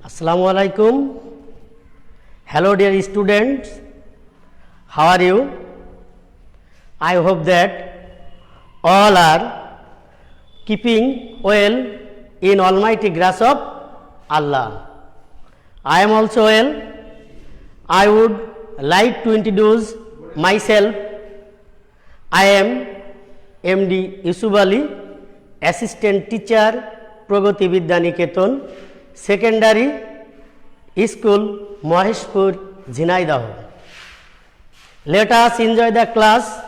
Assalamu alaikum. Hello dear students, how are you? I hope that all are keeping well in almighty grace of Allah. I am also well. I would like to introduce myself. I am MD Yusuf Ali, Assistant Teacher, Pragati Vidya Niketan, Secondary School, Maheshpur, Jhinaidah. Let us enjoy the class.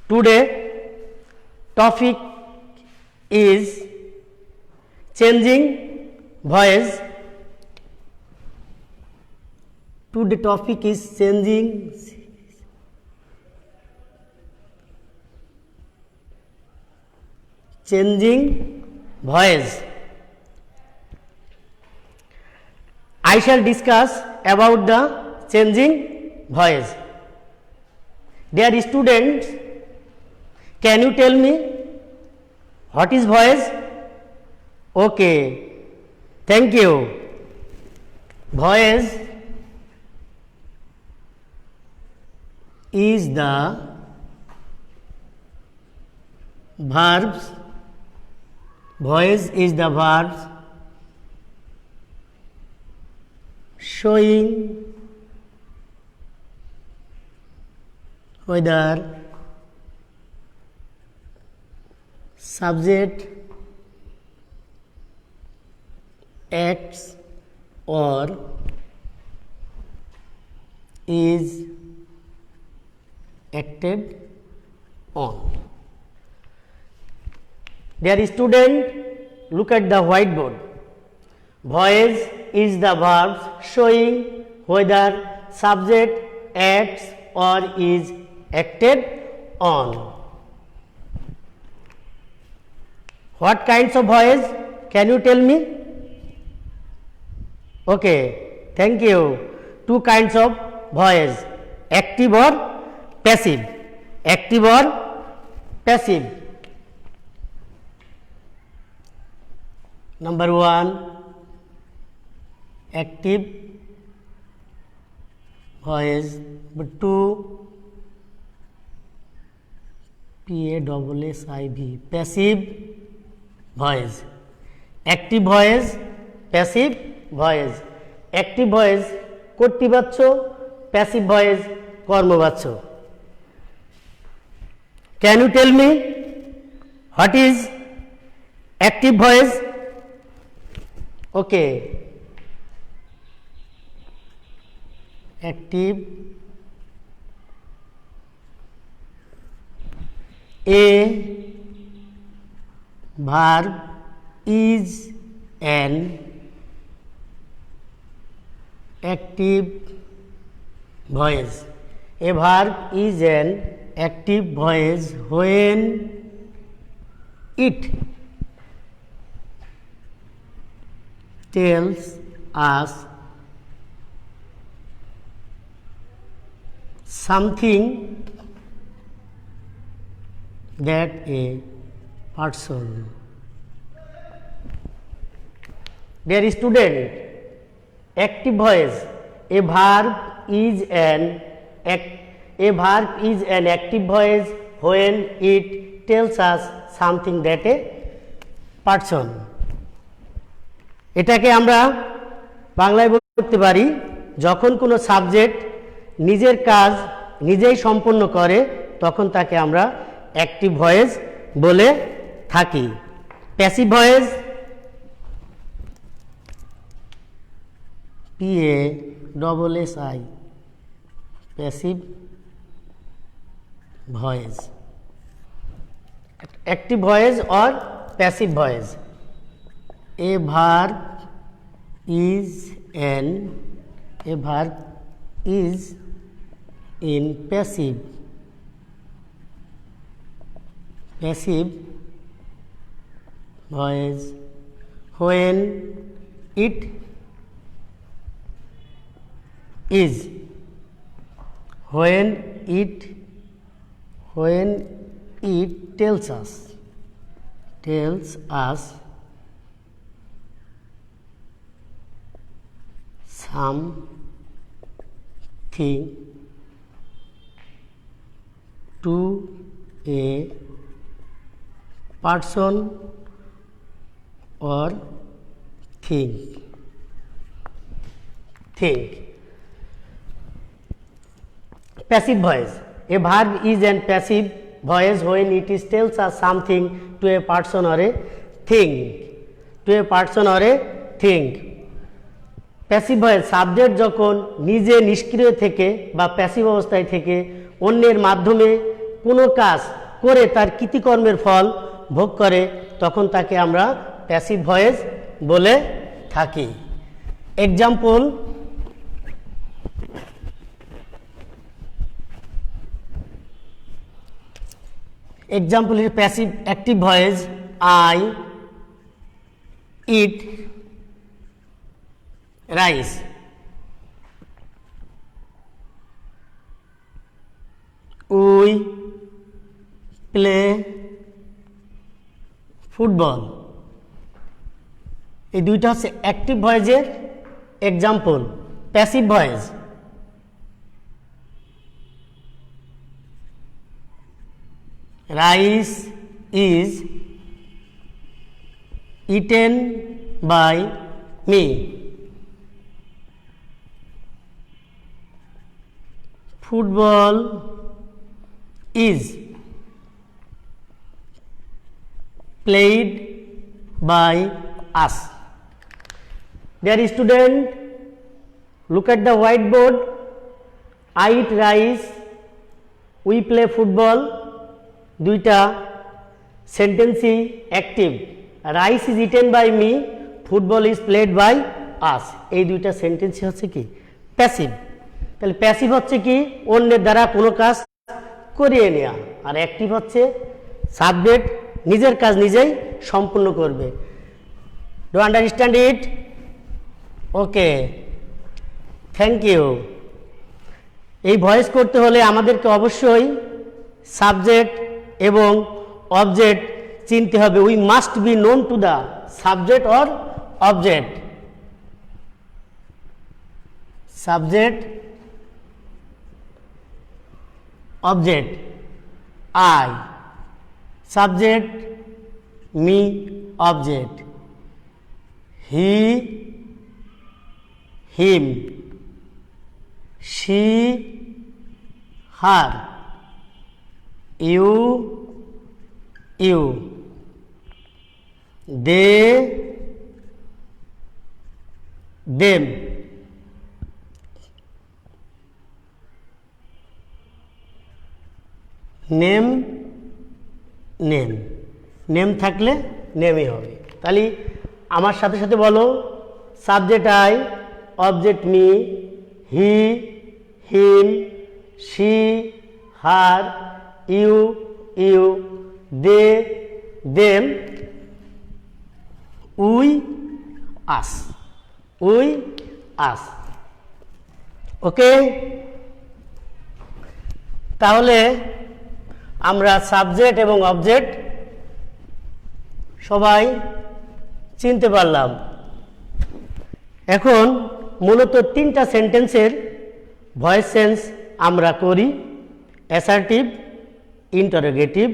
Today topic is changing voice. Today topic is changing voice. I shall discuss about the changing voice. Dear students, can you tell me what is voice? Okay, thank you. Voice is the verbs. Voice is the verbs showing whether subject acts or is acted on. Dear student, look at the whiteboard. Voice is the verbs showing whether subject acts or is acted on. What kinds of voice? Can you tell me? Okay, thank you. Two kinds of voice, active or passive. Active or passive. Number one, active voice. Number two, passive, passive voice. Active voice, passive voice. Active voice কর্তৃবাচ্য, passive voice কর্মবাচ্য. Can you tell me what is active voice? Okay, active, a verb is an active voice. A verb is an active voice when it tells us something that a person. Dear student, active voice. A verb is an active voice when it tells us something that a person. এটাকে আমরা বাংলায় বলতে পারি যখন কোনো subject নিজের কাজ নিজেই সম্পন্ন করে তখন তাকে আমরা অ্যাক্টিভ ভয়েস বলে থাকি। Passive voice, PASSI, passive voice. Active voice or passive voice. A verb is in passive voice when it tells us something to a person or thing. Passive voice. A verb is an passive voice when it is tells us something to a person or a thing. Passive voice subject যখন নিজে নিষ্ক্রিয় থেকে বা passive অবস্থায় থেকে অন্যের মাধ্যমে কোনো কাজ করে তার কৃতিকর্মের ফল ভোগ করে তখন তাকে আমরা প্যাসিভ ভয়েস বলে থাকি। Example, is passive active voice. I eat rice. We play football. এই দুইটা হচ্ছে অ্যাক্টিভ ভয়েসের example. Passive voice rice is eaten by me. Football is played by us. Dear student, look at the whiteboard. I eat rice, we play football. দুইটা সেন্টেন্সই active. Rice is eaten by me, football is played by us. এই দুইটা সেন্টেন্সই হচ্ছে কি passive. তাহলে passive হচ্ছে কি অন্যের দ্বারা কোনো কাজ করিয়ে নেওয়া, আর অ্যাক্টিভ হচ্ছে সাবজেক্ট নিজের কাজ নিজেই সম্পূর্ণ করবে। Do understand it? Okay, thank you. এই ভয়েস করতে হলে আমাদেরকে অবশ্যই সাবজেক্ট এবং অবজেক্ট চিনতে হবে। We must be known to the subject or object. Subject, object. I subject, me object. He him, she her, you they them, name থাকলে নেমই হবে। তাহলে আমার সাথে সাথে বলো, subject I, object me, he him, she her, you they them, we us, ওকে। তাহলে আমরা subject এবং অবজেক্ট সবাই চিনতে পারলাম। এখন মূলত তিনটা সেন্টেন্সের ভয়েস চেঞ্জ আমরা করি, অ্যাসার্টিভ, ইন্টারোগেটিভ,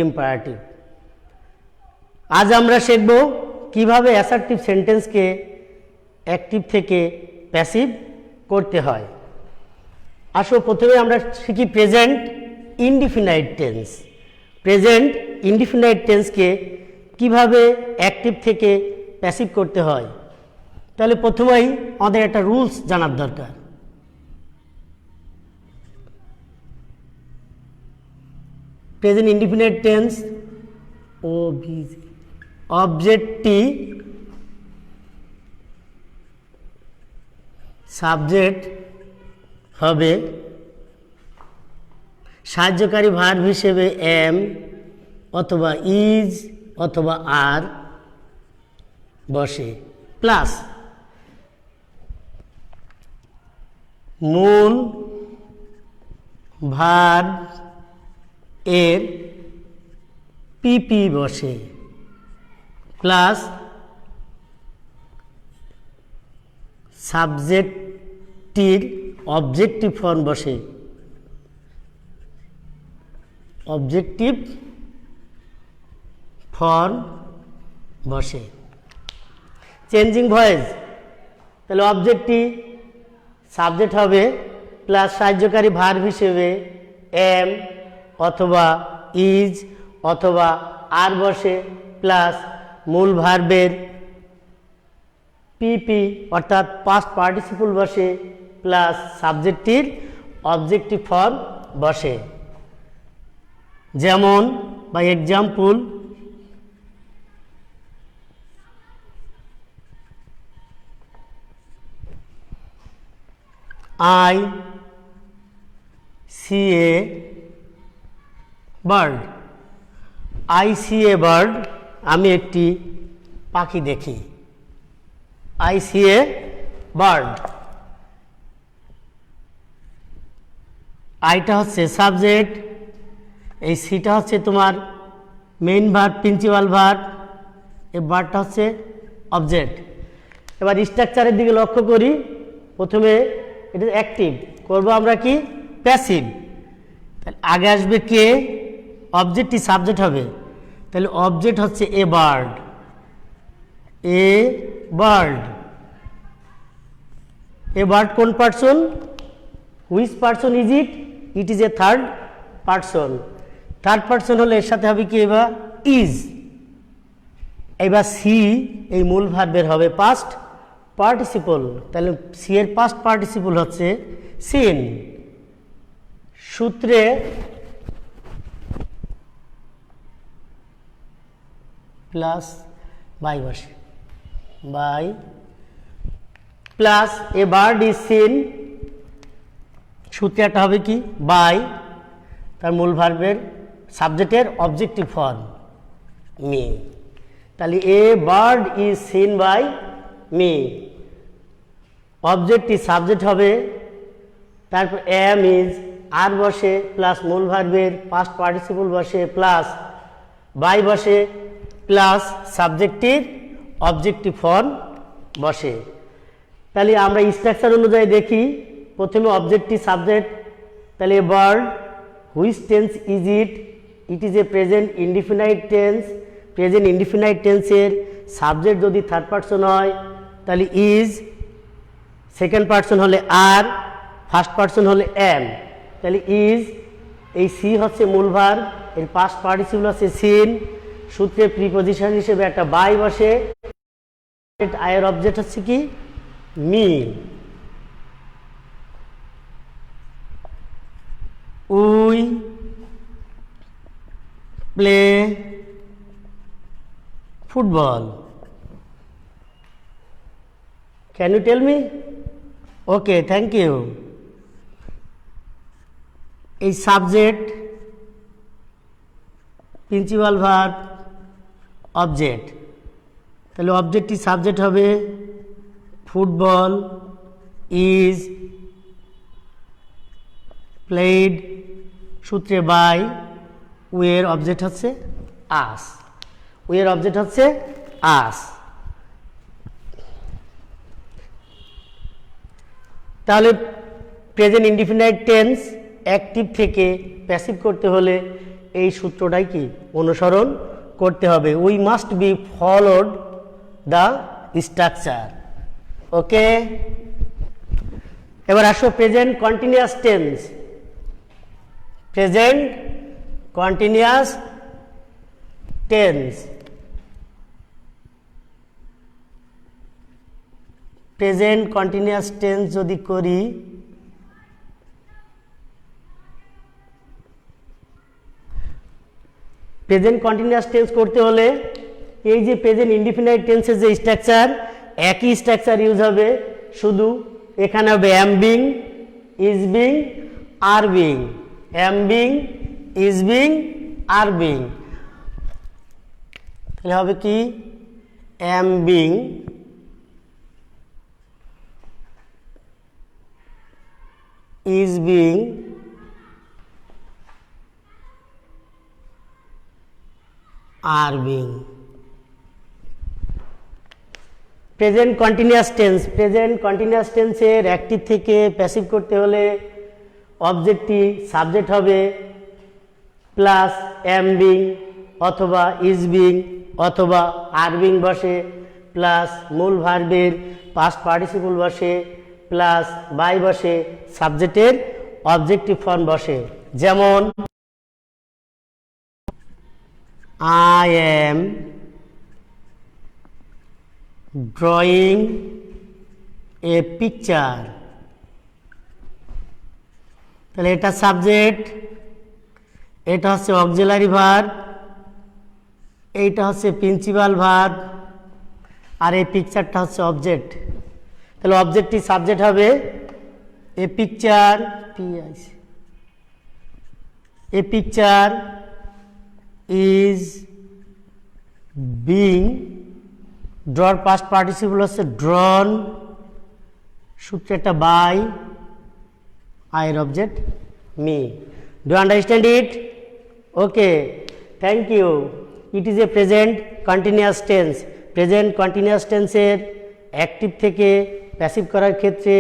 ইম্পারেটিভ। আজ আমরা শিখব কিভাবে অ্যাসার্টিভ সেন্টেন্সকে অ্যাক্টিভ থেকে প্যাসিভ করতে হয়। আসো প্রথমে আমরা শিখি present indefinite tense. Present indefinite টেন্সকে কিভাবে অ্যাক্টিভ থেকে প্যাসিভ করতে হয়। তাহলে প্রথমেই আমাদের একটা রুলস জানার দরকার। প্রেজেন্ট ইনডিফিনাইট টেন্স অবজেক্টটি সাবজেক্ট হবে, সাহায্যকারী ভার্ব হিসেবে এম অথবা ইজ অথবা আর বসে, প্লাস মূল ভার্ব এর পিপি বসে, প্লাস সাবজেক্টটির অবজেক্টিভ ফর্ম বসে, অবজেক্টিভ ফর্ম বসে। চেঞ্জিং ভয়েস, তাহলে অবজেক্টটি সাবজেক্ট হবে প্লাস সাহায্যকারী ভার্ব হিসেবে এম অথবা ইজ অথবা আর বসে প্লাস মূল ভার্বের পিপি অর্থাৎ পাস্ট পার্টিসিপল বসে প্লাস সাবজেক্টটির অবজেক্টিভ ফর্ম বসে। যেমন বা example, I see a bird. I see a bird, আমি একটি পাখি দেখি। I see a bird, আইটা হচ্ছে সাবজেক্ট, এই সিটা হচ্ছে তোমার মেইন ভার্ব প্রিন্সিপাল ভার্ব, এই বার্ডটা হচ্ছে অবজেক্ট। এবার স্ট্রাকচারের দিকে লক্ষ্য করি। প্রথমে এটা অ্যাক্টিভ, করবো আমরা কি প্যাসিভ। তাহলে আগে আসবে কে, অবজেক্টটি সাবজেক্ট হবে, তাহলে অবজেক্ট হচ্ছে a bird, a bird. A bird কোন person, which person is it, it is a third person. Third person হলে এর সাথে হবে কি এবার ইজ। এবার সি এই মূল ভার্বের হবে পাস্ট পার্টিসিপল, তাহলে সি এর পাস্ট পার্টিসিপল হচ্ছে সিন। সূত্রে প্লাস বাই বসে, by plus a bird is seen, সূত্রে একটা হবে কি বাই, তার মূল ভার্বের সাবজেক্টের অবজেক্টিভ ফর্ম মি। তাহলে a bird is seen by me, অবজেক্টটি সাবজেক্ট হবে, তারপর এম ইজ আর বসে প্লাস মূল ভার্বের পাস্ট পার্টিসিপল বসে প্লাস বাই বসে প্লাস সাবজেক্টটির অবজেক্টিভ ফর্ম বসে। তাহলে আমরা স্ট্রাকচার অনুযায়ী দেখি। প্রথমে অবজেক্টটি সাবজেক্ট, তাহলে a bird which tense is it, it is a present indefinite tense. Present indefinite টেন্সের সাবজেক্ট যদি থার্ড পার্সন হয় তাহলে ইজ, সেকেন্ড পার্সন হলে আর, ফার্স্ট পার্সন হলে এম। তাহলে ইজ, এই সি হচ্ছে মূল ভার্ব, এর পাস্ট পার্টিসিপল হচ্ছে সিন। সূত্রে প্রিপজিশন হিসেবে একটা বাই বসে, আয়ের অবজেক্ট হচ্ছে কি me. We play football. Can you tell me? Okay, thank you. এই সাবজেক্ট, প্রিন্সিপাল ভার্ব, অবজেক্ট, তাহলে অবজেক্টটি সাবজেক্ট হবে ফুটবল ইজ প্লেড, সূত্রে বাই, উয়ের অবজেক্ট হচ্ছে আস, উয়ের অবজেক্ট হচ্ছে আস। তাহলে প্রেজেন্ট ইনডিফিনাইট টেন্স অ্যাক্টিভ থেকে প্যাসিভ করতে হলে এই সূত্রটাই কি অনুসরণ করতে হবে। We must be followed the structure. Okay, এবার আসো present continuous tense. Present continuous tense, present continuous tense যদি করি, প্রেজেন্ট কন্টিনিউয়াস টেন্স করতে হলে এই যে প্রেজেন্ট ইনডিফিনাইট টেন্সের যে স্ট্রাকচার, একই স্ট্রাকচার ইউজ হবে, শুধু এখানে হবে am being, is being, are being, am being, is being, are being. তাহলে হবে কি am being, is being, are being। Present continuous টেন্সের অ্যাক্টিভ থেকে প্যাসিভ করতে হলে অবজেক্টটি সাবজেক্ট হবে প্লাস এম বিং অথবা ইজ বিং অথবা আর বিং বসে প্লাস মূল ভার্বের পাস্ট পার্টিসিপল বসে প্লাস বাই বসে সাবজেক্টের অবজেক্টিভ ফর্ম বসে। যেমন I am drawing a picture, তাহলে এটা সাবজেক্ট, এটা হচ্ছে অক্সিলারি ভার্ব, এইটা হচ্ছে প্রিন্সিপাল ভার্ব, আর এই পিকচারটা হচ্ছে অবজেক্ট। তাহলে অবজেক্টটি সাবজেক্ট হবে a picture, a picture is being, draw past participle হচ্ছে ড্রন, সূত্রটা বাই, আয়ের object me. Do understand it? Okay, thank you. It is a present continuous tense. Present continuous টেন্সের অ্যাক্টিভ থেকে প্যাসিভ করার ক্ষেত্রে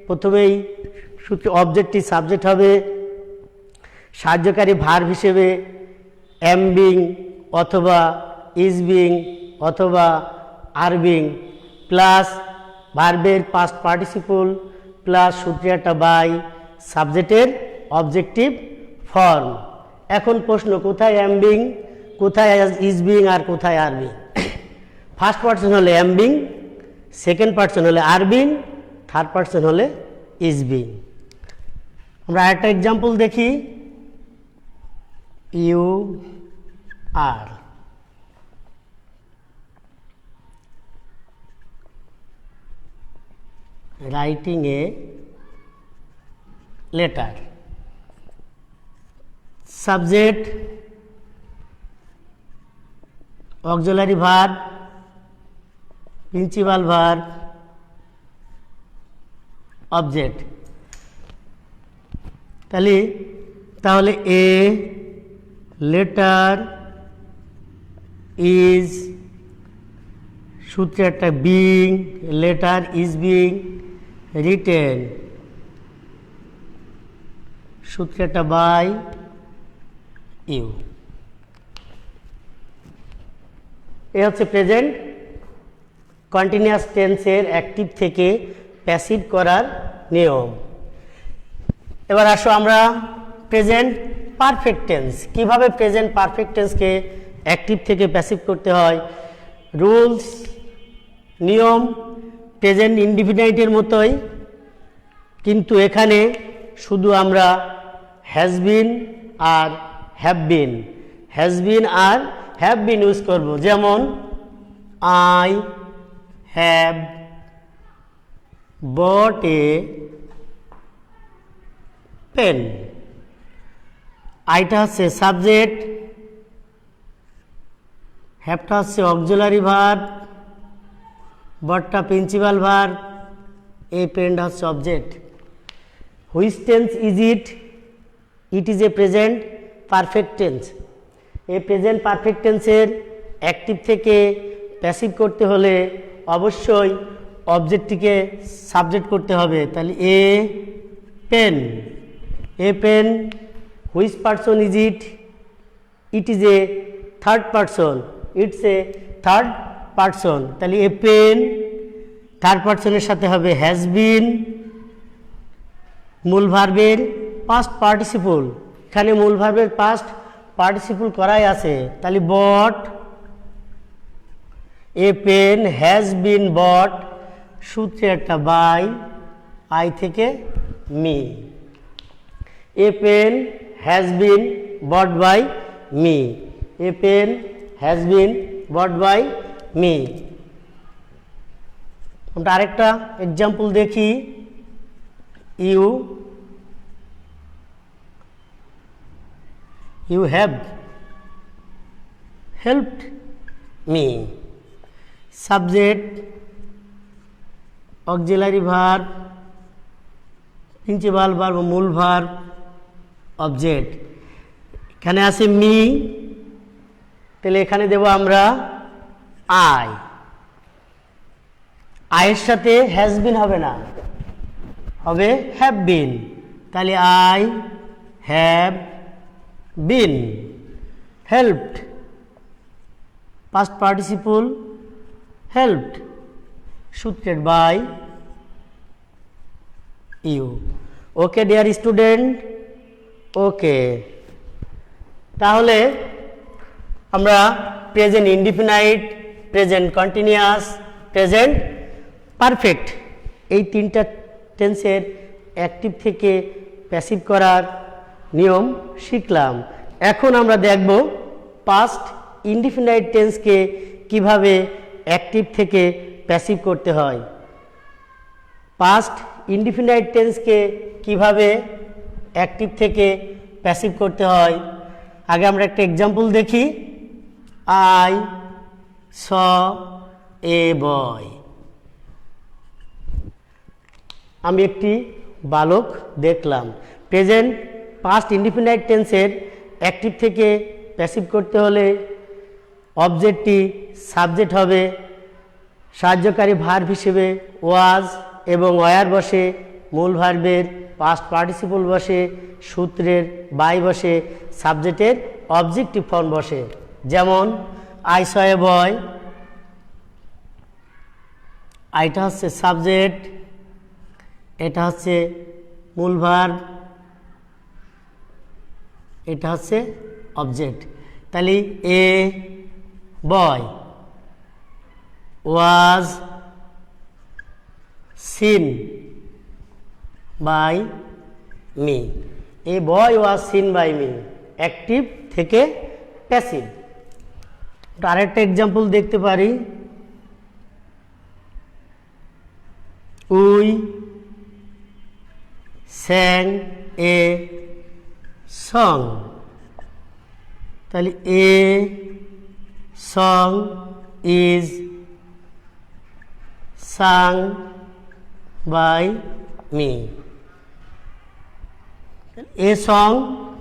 প্রথমেই সূত্র অবজেক্টটি সাবজেক্ট হবে, সাহায্যকারী ভার্ব হিসেবে এম বিং অথবা ইজ বিং অথবা আর বিং প্লাস ভার্বের পাস্ট পার্টিসিপল প্লাস সূত্রটা বাই সাবজেক্টের অবজেক্টিভ ফর্ম। এখন প্রশ্ন, কোথায় এম বিং, কোথায় ইজ বিং আর কোথায় আর বিং? ফার্স্ট পার্সন হলে এম বিং, সেকেন্ড পার্সন হলে আর বিং, থার্ড পার্সন হলে ইজ বিং। আমরা আরেকটা এক্সাম্পল দেখি। You are writing a letter. Subject, auxiliary verb, principal verb, object. তাহলে a letter is সূত্রে একটা being, letter is being written, সূত্রটা বাই ইউ। এ হচ্ছে প্রেজেন্ট কন্টিনিউয়াস টেন্সের অ্যাক্টিভ থেকে প্যাসিভ করার নিয়ম। এবার আসো আমরা প্রেজেন্ট পারফেক্ট টেন্স, কিভাবে প্রেজেন্ট পারফেক্ট টেন্সকে অ্যাক্টিভ থেকে প্যাসিভ করতে হয়। রুলস, নিয়ম প্রেজেন্ট ইনডিফিনাইটের মতোই, কিন্তু এখানে শুধু আমরা হ্যাজ বিন আর হ্যাভ বিন, হ্যাজ বিন আর হ্যাভ বিন ইউজ করব। যেমন I have bought a pen, আইটা হচ্ছে সাবজেক্ট, হ্যাভটা হচ্ছে অক্সিলারি ভার্ব, বটটা প্রিন্সিপাল ভার্ব, এই পেনটা হচ্ছে object. Which tense is it? It is a present perfect tense. এই প্রেজেন্ট পারফেক্ট টেন্সের অ্যাক্টিভ থেকে প্যাসিভ করতে হলে অবশ্যই অবজেক্টটিকে সাবজেক্ট করতে হবে। তাহলে a pen, a pen, which person is it? It is a third person, it's a third person. তাহলে এ পেন থার্ড পারসনের সাথে হবে হ্যাজ বিন, মূল ভার্বের পাস্ট পার্টিসিপল, এখানে মূল ভার্বের পাস্ট পার্টিসিপল করাই আছে। তাহলে বট, a pen has been bought, সূত্রে একটা বাই, আই থেকে me. A pen has been bought by me, a pen has been bought by me. আমরা আরেকটা এক্সাম্পল দেখি। You have helped me, subject, auxiliary verb, principal verb, মূল verb, object. এখানে আছে me, তাহলে এখানে দেব আমরা আই। আয়ের সাথে হ্যাজ বিন হবে না, হবে হ্যাভ বিন। তাহলে I have been helped, past participle helped, সূত্রের by you. Okay dear student, okay. তাহলে আমরা present indefinite, present continuous, present perfect এই তিনটা টেন্সের অ্যাক্টিভ থেকে প্যাসিভ করার নিয়ম শিখলাম। এখন আমরা দেখব পাস্ট ইনডিফিনাইট টেন্সকে কিভাবে অ্যাক্টিভ থেকে প্যাসিভ করতে হয়। পাস্ট ইনডিফিনাইট টেন্সকে কিভাবে অ্যাক্টিভ থেকে প্যাসিভ করতে হয়, আগে আমরা একটা এক্সাম্পল দেখি। আই স এ বয়, আমি একটি বালক দেখলাম। প্রেজেন্ট পাস্ট ইনডিফিনাইট টেন্সের অ্যাক্টিভ থেকে প্যাসিভ করতে হলে অবজেক্টটি সাবজেক্ট হবে, সাহায্যকারী ভার্ব হিসেবে ওয়াজ এবং ওয়ার বসে, মূল ভার্বের পাস্ট পার্টিসিপল বসে, সূত্রের বাই বসে, সাবজেক্টের অবজেক্টিভ ফর্ম বসে। যেমন আই স এ বয়, আইটা হচ্ছে সাবজেক্ট, এটা হচ্ছে মূল ভার্ব, এটা হচ্ছে অবজেক্ট। তাহলে a boy was seen by me, a boy was seen by me, active থেকে প্যাসিভ। আরেকটা এক্সাম্পল দেখতে পারি। উই স্যাং এ সং, তাহলে a song is sung by me, a song,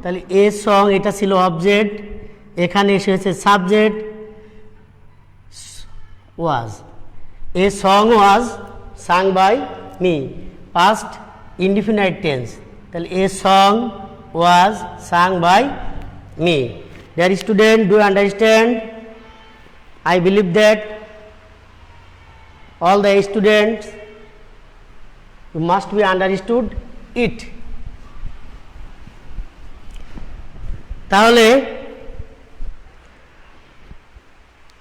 তাহলে এ সং এটা ছিল অবজেক্ট, এখানে এসে হচ্ছে subject was, a song was sung by me, past indefinite tense. তাহলে a song was sung by me. Dear student, do you understand? I believe that all the students must be understood it. তাহলে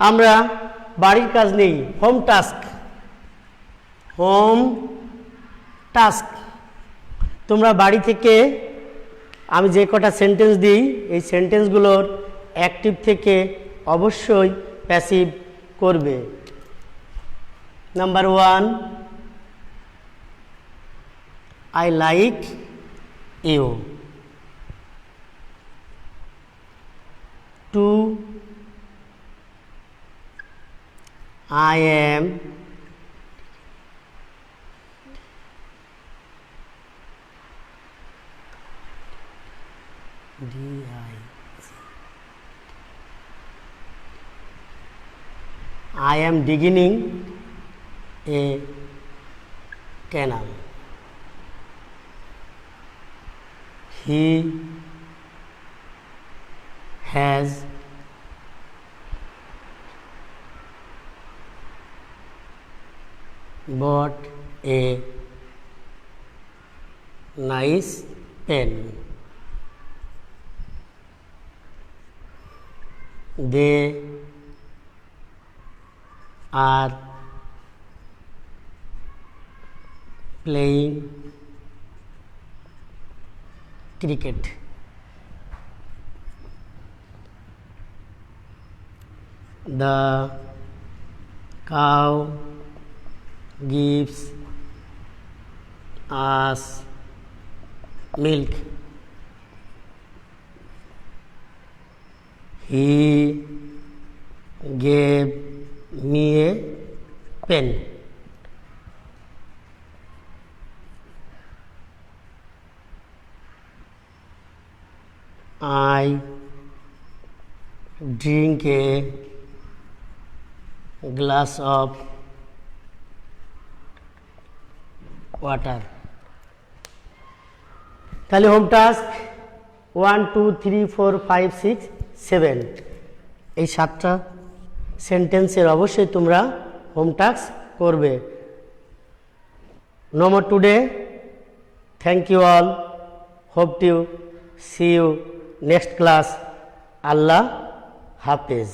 আমরা বাড়ির কাজ নেই, home task, home task. তোমরা বাড়ি থেকে আমি যে কটা সেন্টেন্স দিই এই সেন্টেন্সগুলোর অ্যাক্টিভ থেকে অবশ্যই প্যাসিভ করবে। Number 1, I like you. 2, I am I am digging a canal. He has bought a nice pen. They are playing cricket. The cow gives us milk. He gave me a pen. I drink a glass of water. তাহলে home task 1 2 3 4 5 6 7 এই 7টা সেন্টেন্সের অবশ্যই তোমরা home task করবে। No more today. Thank you all. Hope to see you next class. Allah Hafiz.